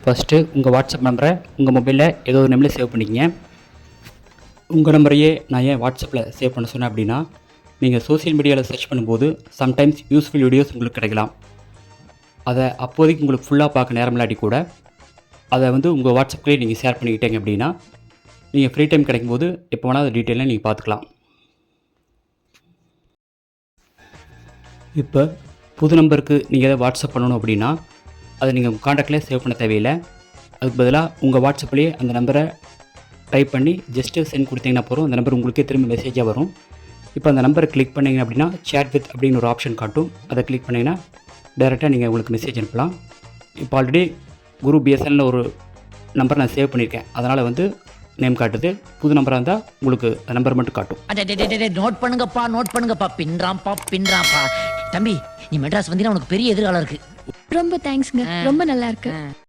First உங்கள் WhatsApp நம்பரை உங்கள் மொபைலில் ஏதோ ஒரு நம்பரில் சேவ் பண்ணிக்கங்க. உங்கள் நம்பரையே நான் ஏன் வாட்ஸ்அப்பில் சேவ் பண்ண சொன்னேன் அப்படின்னா, நீங்கள் சோஷியல் மீடியாவில் சர்ச் பண்ணும்போது சம்டைம்ஸ் யூஸ்ஃபுல் வீடியோஸ் உங்களுக்கு கிடைக்கலாம். அதை அப்போதைக்கு உங்களுக்கு ஃபுல்லாக பார்க்க நேரம் இல்லாட்டி கூட அதை உங்கள் வாட்ஸ்அப்லேயே நீங்கள் ஷேர் பண்ணிக்கிட்டீங்க அப்படின்னா, நீங்கள் ஃப்ரீ டைம் கிடைக்கும்போது எப்போ வேணால் அதை டீட்டெயிலாக நீங்கள் பார்த்துக்கலாம். இப்போ புது நம்பருக்கு நீங்கள் எதாவது வாட்ஸ்அப் பண்ணணும் அப்படின்னா, அதை நீங்கள் உங்கள் காண்டாக்டில் சேவ் பண்ண தேவையில்லை. அதுக்கு பதிலாக உங்கள் வாட்ஸ்அப்லேயே அந்த நம்பரை டைப் பண்ணி ஜஸ்ட்டு சென்ட் கொடுத்தீங்கன்னா போதும். அந்த நம்பர் உங்களுக்கே திரும்ப மெசேஜாக வரும். இப்போ அந்த நம்பரை கிளிக் பண்ணிங்க அப்படின்னா சேட் வித் அப்படின்னு ஒரு ஆப்ஷன் காட்டும். அதை கிளிக் பண்ணிங்கன்னா டைரெக்டாக நீங்கள் உங்களுக்கு மெசேஜ் அனுப்பலாம். இப்போ ஆல்ரெடி குரு பிஎஸ்என்எல்ல ஒரு நம்பர் நான் சேவ் பண்ணியிருக்கேன். அதனால் நேம் காட்டுது. புது நம்பராக இருந்தால் உங்களுக்கு அந்த நம்பர் மட்டும் காட்டும். நோட் பண்ணுங்கப்பா பின்றாம்பா. தம்பி, நீ மெட்ராஸ் வந்தீங்கன்னா உனக்கு பெரிய எதிர்காலம் இருக்கு. ரொம்ப தேங்க்ஸ்ங்க. ரொம்ப நல்லா இருக்கு.